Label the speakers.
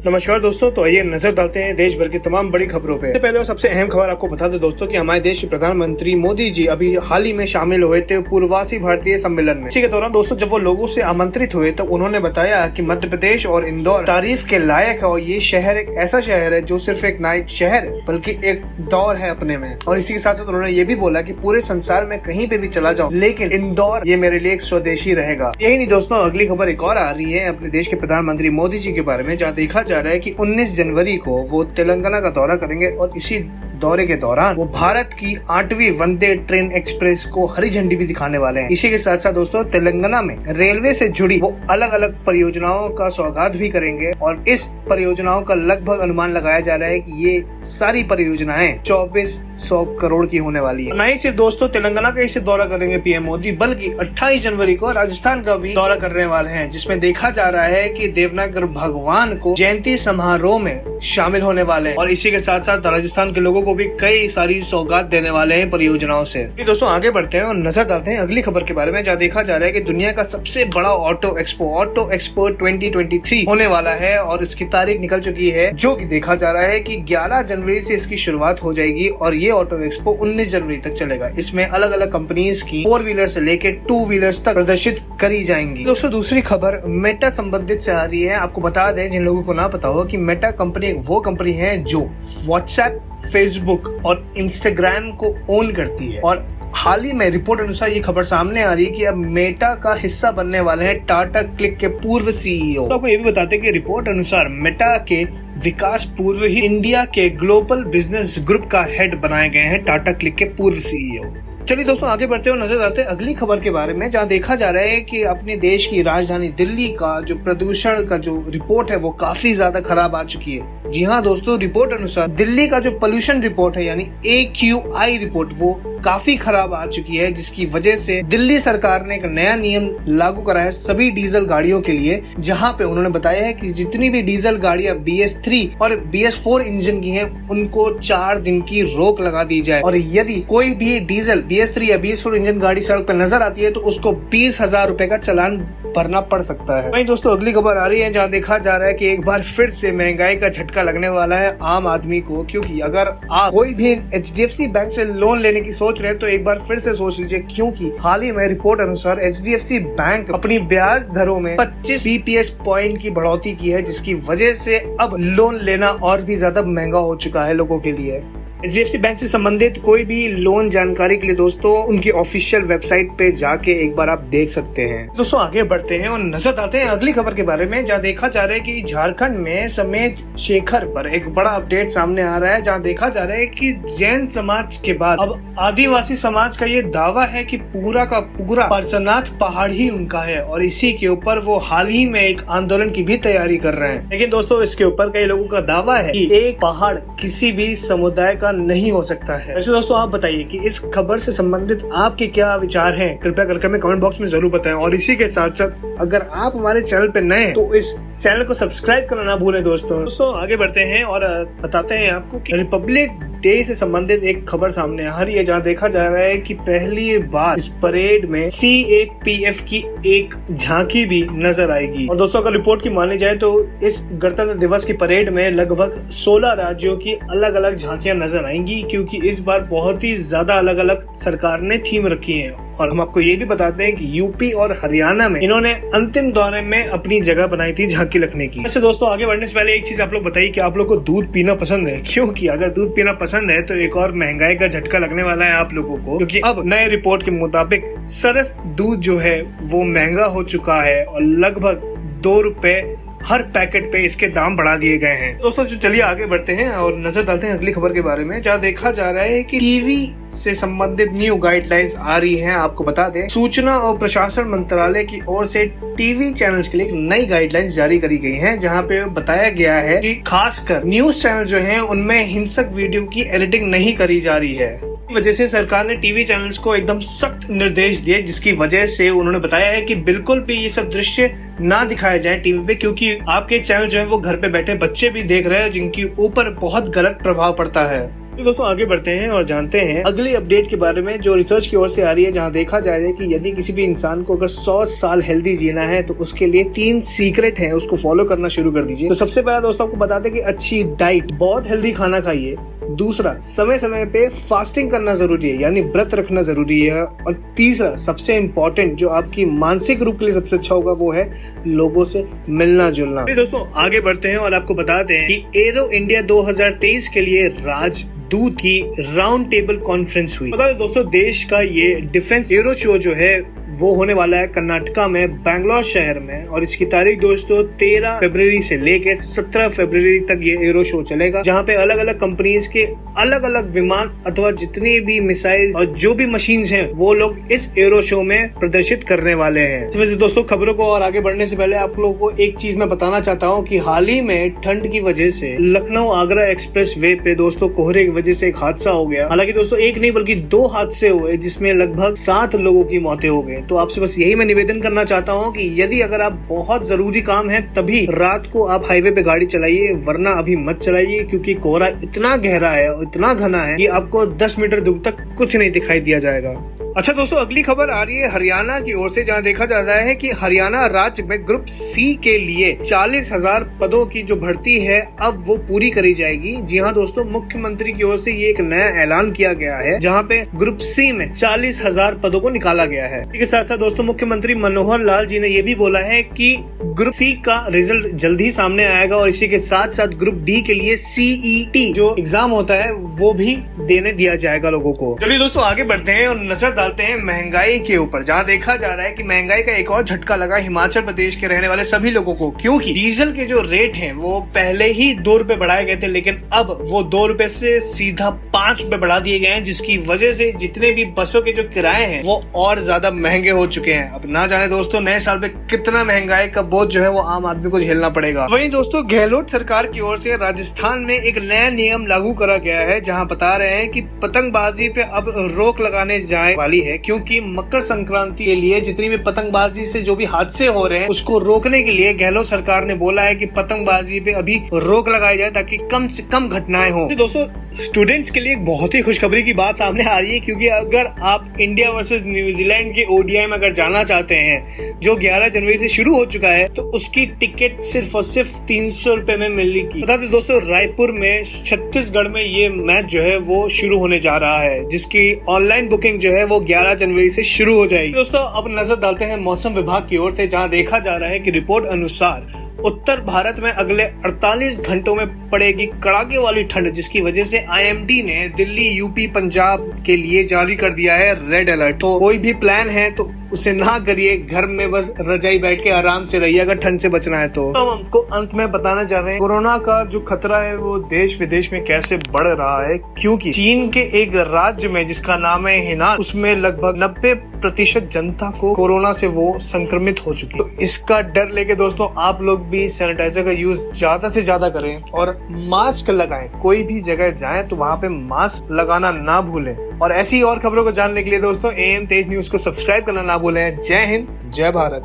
Speaker 1: नमस्कार दोस्तों, तो आइए नजर डालते हैं देश भर की तमाम बड़ी खबरों पे। सबसे पहले और सबसे अहम खबर आपको बता दें दोस्तों कि हमारे देश के प्रधानमंत्री मोदी जी अभी हाल ही में शामिल हुए थे पूर्ववासी भारतीय सम्मेलन में। इसी के दौरान दोस्तों जब वो लोगों से आमंत्रित हुए तो उन्होंने बताया कि मध्य प्रदेश और इंदौर तारीफ के लायक है और ये शहर एक ऐसा शहर है जो सिर्फ एक नाइट शहर है बल्कि एक दौर है अपने में। और इसी के साथ साथ उन्होंने ये भी बोला कि पूरे संसार में कहीं पे भी चला जाओ लेकिन इंदौर ये मेरे लिए एक स्वदेशी रहेगा। यही नहीं दोस्तों, अगली खबर एक और आ रही है अपने देश के प्रधानमंत्री मोदी जी के बारे में, जहाँ देखा जा रहा है कि 19 जनवरी को वो तेलंगाना का दौरा करेंगे और इसी दौरे के दौरान वो भारत की 8वीं वंदे ट्रेन एक्सप्रेस को हरी झंडी भी दिखाने वाले हैं। इसी के साथ साथ दोस्तों तेलंगाना में रेलवे से जुड़ी वो अलग अलग परियोजनाओं का सौगात भी करेंगे और इस परियोजनाओं का लगभग अनुमान लगाया जा रहा है कि ये सारी परियोजनाएं 2400 करोड़ की होने वाली है। न ही सिर्फ दोस्तों तेलंगाना का इसे दौरा करेंगे पीएम मोदी, बल्कि 28 जनवरी को राजस्थान का भी दौरा करने वाले हैं, जिसमें देखा जा रहा है कि देवनागर भगवान को जयंती समारोह में शामिल होने वाले हैं और इसी के साथ साथ राजस्थान के लोगों को भी कई सारी सौगात देने वाले हैं परियोजनाओं से। दोस्तों आगे बढ़ते हैं और नजर डालते हैं अगली खबर के बारे में, जहाँ देखा जा रहा है कि दुनिया का सबसे बड़ा ऑटो एक्सपो 2023 होने वाला है और इसकी तारीख निकल चुकी है, जो कि देखा जा रहा है कि 11 जनवरी से इसकी शुरुआत हो जाएगी और ये ऑटो एक्सपो 19 जनवरी तक चलेगा। इसमें अलग अलग कंपनीज की 4 व्हीलर से लेके 2 व्हीलर्स तक प्रदर्शित करी जाएंगी। दोस्तों दूसरी खबर मेटा संबंधित से आ रही है। आपको बता दें जिन लोगों को ना पता हो कि मेटा कंपनी एक वो कंपनी है जो व्हाट्सएप, फेसबुक और इंस्टाग्राम को ओन करती है और हाल ही में रिपोर्ट अनुसार ये खबर सामने आ रही है कि अब मेटा का हिस्सा बनने वाले हैं टाटा क्लिक के पूर्व सीईओ। तो आपको ये भी बताते हैं कि रिपोर्ट अनुसार मेटा के विकास पूर्व ही इंडिया के ग्लोबल बिजनेस ग्रुप का हेड बनाए गए हैं टाटा क्लिक के पूर्व सीईओ। चलिए दोस्तों आगे बढ़ते हुए नजर डालते हैं अगली खबर के बारे में, जहाँ देखा जा रहा है कि अपने देश की राजधानी दिल्ली का जो प्रदूषण का जो रिपोर्ट है वो काफी ज्यादा खराब आ चुकी है। जी हाँ दोस्तों, रिपोर्ट अनुसार दिल्ली का जो पोल्यूशन रिपोर्ट है यानी AQI रिपोर्ट वो काफी खराब आ चुकी है, जिसकी वजह से दिल्ली सरकार ने एक नया नियम लागू करा है सभी डीजल गाड़ियों के लिए, जहाँ पे उन्होंने बताया है कि जितनी भी डीजल गाड़ियां BS3 और BS4 इंजन की हैं उनको 4 दिन की रोक लगा दी जाए और यदि कोई भी डीजल BS3 या BS4 इंजन गाड़ी सड़क पर नजर आती है तो उसको 20,000 रुपए का चालान भरना पड़ सकता है। वहीं दोस्तों अगली खबर आ रही है जहाँ देखा जा रहा है कि एक बार फिर से महंगाई का झटका लगने वाला है आम आदमी को, क्योंकि अगर आप कोई भी HDFC बैंक से लोन लेने की सोच रहे हैं तो एक बार फिर से सोच लीजिए, क्योंकि हाल ही में रिपोर्ट अनुसार HDFC बैंक अपनी ब्याज दरों में 25 BPS पॉइंट की बढ़ोतरी की है, जिसकी वजह से अब लोन लेना और भी ज्यादा महंगा हो चुका है लोगों के लिए। HDFC बैंक से संबंधित कोई भी लोन जानकारी के लिए दोस्तों उनकी ऑफिशियल वेबसाइट पे जाके एक बार आप देख सकते हैं। दोस्तों आगे बढ़ते हैं और नजर डालते हैं अगली खबर के बारे में, जहाँ देखा जा रहा है कि झारखंड में समेत शेखर पर एक बड़ा अपडेट सामने आ रहा है, जहाँ देखा जा रहा है कि जैन समाज के बाद अब आदिवासी समाज का ये दावा है कि पूरा का पूरा पार्श्वनाथ पहाड़ ही उनका है और इसी के ऊपर वो हाल ही में एक आंदोलन की भी तैयारी कर रहे हैं। लेकिन दोस्तों इसके ऊपर कई लोगों का दावा है कि एक पहाड़ किसी भी समुदाय का नहीं हो सकता है। वैसे दोस्तों आप बताइए कि इस खबर से संबंधित आपके क्या विचार हैं, कृपया करके हमें कमेंट बॉक्स में जरूर बताएं और इसी के साथ साथ अगर आप हमारे चैनल पे नए हैं तो इस चैनल को सब्सक्राइब करना ना भूलें। दोस्तों आगे बढ़ते हैं और बताते हैं आपको कि रिपब्लिक डे से संबंधित एक खबर सामने आ रही है, जहाँ देखा जा रहा है कि पहली बार इस परेड में CAPF की एक झांकी भी नजर आएगी। और दोस्तों अगर रिपोर्ट की मानी जाए तो इस गणतंत्र दिवस की परेड में लगभग 16 राज्यों की अलग अलग झांकियां नजर आएंगी, क्योंकि इस बार बहुत ही ज्यादा अलग अलग सरकार ने थीम रखी है। और हम आपको ये भी बताते हैं कि यूपी और हरियाणा में इन्होंने अंतिम दौरे में अपनी जगह बनाई थी झांकी रखने की। वैसे दोस्तों आगे बढ़ने से पहले एक चीज आप लोग बताइए कि आप लोग को दूध पीना पसंद है, क्योंकि अगर दूध पीना पसंद है तो एक और महंगाई का झटका लगने वाला है आप लोगों को, क्योंकि अब नए रिपोर्ट के मुताबिक सरस दूध जो है वो महंगा हो चुका है और लगभग 2 रुपए हर पैकेट पे इसके दाम बढ़ा दिए गए हैं। दोस्तों चलिए आगे बढ़ते हैं और नजर डालते हैं अगली खबर के बारे में, जहाँ देखा जा रहा है कि टीवी से संबंधित न्यू गाइडलाइंस आ रही हैं। आपको बता दें सूचना और प्रशासन मंत्रालय की ओर से टीवी चैनल्स के लिए एक नई गाइडलाइंस जारी करी गई हैं, जहाँ पे बताया गया है कि खासकर न्यूज चैनल जो हैं उनमें हिंसक वीडियो की एडिटिंग नहीं करी जा रही है। वजह से सरकार ने टीवी चैनल्स को एकदम सख्त निर्देश दिए, जिसकी वजह से उन्होंने बताया है कि बिल्कुल भी ये सब दृश्य ना दिखाया जाए टीवी पे, क्योंकि आपके चैनल जो है वो घर पे बैठे बच्चे भी देख रहे हैं जिनके ऊपर बहुत गलत प्रभाव पड़ता है। दोस्तों आगे बढ़ते हैं और जानते हैं अगली अपडेट के बारे में जो रिसर्च की ओर से आ रही है, जहां देखा जा रहा है कि यदि किसी भी इंसान को अगर 100 साल हेल्दी जीना है तो उसके लिए 3 सीक्रेट हैं, उसको फॉलो करना शुरू कर दीजिए। तो सबसे पहला दोस्तों आपको बताते हैं कि अच्छी डाइट, बहुत हेल्दी खाना खाइए। दूसरा, समय समय पे फास्टिंग करना जरूरी है, यानी व्रत रखना जरूरी है। और तीसरा, सबसे इम्पोर्टेंट, जो आपकी मानसिक रूप के लिए सबसे अच्छा होगा, वो है लोगों से मिलना जुलना। दोस्तों आगे बढ़ते हैं और आपको बताते हैं कि एरो इंडिया 2023 के लिए राजदूत की राउंड टेबल कॉन्फ्रेंस हुई। बता दें दोस्तों, देश का ये डिफेंस एरो शो जो है वो होने वाला है कर्नाटका में बैंगलोर शहर में, और इसकी तारीख दोस्तों 13 फरवरी से लेके 17 फरवरी तक ये एरो शो चलेगा, जहाँ पे अलग अलग कंपनीज के अलग अलग विमान अथवा जितनी भी मिसाइल और जो भी मशीन्स हैं वो लोग इस एरो शो में प्रदर्शित करने वाले हैं। तो वैसे दोस्तों खबरों को और आगे बढ़ने से पहले आप लोगों को एक चीज मैं बताना चाहता हूँ कि हाल ही में ठंड की वजह से लखनऊ आगरा एक्सप्रेस वे पे दोस्तों कोहरे की वजह से एक हादसा हो गया। हालांकि दोस्तों एक नहीं बल्कि 2 हादसे हुए, जिसमें लगभग 7 लोगों की मौतें हो गई। तो आपसे बस यही मैं निवेदन करना चाहता हूँ कि यदि अगर आप बहुत जरूरी काम है तभी रात को आप हाईवे पे गाड़ी चलाइए, वरना अभी मत चलाइए, क्योंकि कोहरा इतना गहरा है और इतना घना है कि आपको 10 मीटर दूर तक कुछ नहीं दिखाई दिया जाएगा। अच्छा दोस्तों, अगली खबर आ रही है हरियाणा की ओर से, जहां देखा जा रहा है कि हरियाणा राज्य में ग्रुप सी के लिए 40,000 पदों की जो भर्ती है अब वो पूरी करी जाएगी। जी हाँ दोस्तों, मुख्यमंत्री की ओर से ये एक नया ऐलान किया गया है, जहां पे ग्रुप सी में 40,000 पदों को निकाला गया है। इसके साथ साथ दोस्तों मुख्यमंत्री मनोहर लाल जी ने ये भी बोला है कि ग्रुप सी का रिजल्ट जल्द ही सामने आएगा, और इसी के साथ साथ ग्रुप डी के लिए CET जो एग्जाम होता है वो भी देने दिया जाएगा लोगों को। चलिए दोस्तों आगे बढ़ते हैं और नजर डालते हैं महंगाई के ऊपर, जहां देखा जा रहा है कि महंगाई का एक और झटका लगा हिमाचल प्रदेश के रहने वाले सभी लोगों को, क्योंकि डीजल के जो रेट हैं वो पहले ही 2 रुपए बढ़ाए गए थे, लेकिन अब वो 2 रुपए से सीधा 5 रुपए बढ़ा दिए गए हैं, जिसकी वजह से जितने भी बसों के जो किराए हैं वो और ज्यादा महंगे हो चुके हैं। अब ना जाने दोस्तों नए साल पे कितना महंगाई का बोझ जो है वो आम आदमी को झेलना पड़ेगा। वहीं दोस्तों गहलोत सरकार की ओर से राजस्थान में एक नया नियम लागू करा गया है, जहां बता रहे हैं कि पतंगबाजी पे अब रोक लगाने जाने वाली है, क्योंकि मकर संक्रांति के लिए जितनी भी पतंगबाजी से जो भी हादसे हो रहे हैं उसको रोकने के लिए गहलोत सरकार ने बोला है कि पतंगबाजी पे अभी रोक लगाई जाए, ताकि कम से कम घटनाएं हो। दोस्तों स्टूडेंट्स के लिए एक बहुत ही खुशखबरी की बात सामने आ रही है, क्योंकि अगर आप इंडिया वर्सेस न्यूजीलैंड के ODI में अगर जाना चाहते हैं, जो 11 जनवरी से शुरू हो चुका है, तो उसकी टिकट सिर्फ और सिर्फ 300 रुपए में मिलेगी। बता दें दोस्तों रायपुर में छत्तीसगढ़ में ये मैच जो है वो शुरू होने जा रहा है, जिसकी ऑनलाइन बुकिंग जो है वो 11 जनवरी से शुरू हो जाएगी। दोस्तों अब नजर डालते हैं मौसम विभाग की ओर से, जहां देखा जा रहा है कि रिपोर्ट अनुसार उत्तर भारत में अगले 48 घंटों में पड़ेगी कड़ाके वाली ठंड, जिसकी वजह से IMD ने दिल्ली, UP, पंजाब के लिए जारी कर दिया है रेड अलर्ट। तो कोई भी प्लान है तो उसे ना करिए, घर में बस रजाई बैठ के आराम से रहिए अगर ठंड से बचना है तो। हम आपको अंत में बताना चाह रहे हैं कोरोना का जो खतरा है वो देश विदेश में कैसे बढ़ रहा है, क्योंकि चीन के एक राज्य में जिसका नाम है हेनान, उसमें लगभग 90% जनता को कोरोना से वो संक्रमित हो चुकी है। तो इसका डर लेके दोस्तों आप लोग भी सैनिटाइजर का यूज ज्यादा से ज्यादा करें और मास्क लगाएं। कोई भी जगह जाएं तो वहाँ पे मास्क लगाना ना भूलें। और ऐसी और खबरों को जानने के लिए दोस्तों AM तेज न्यूज को सब्सक्राइब करना ना भूलें। जय हिंद, जय भारत।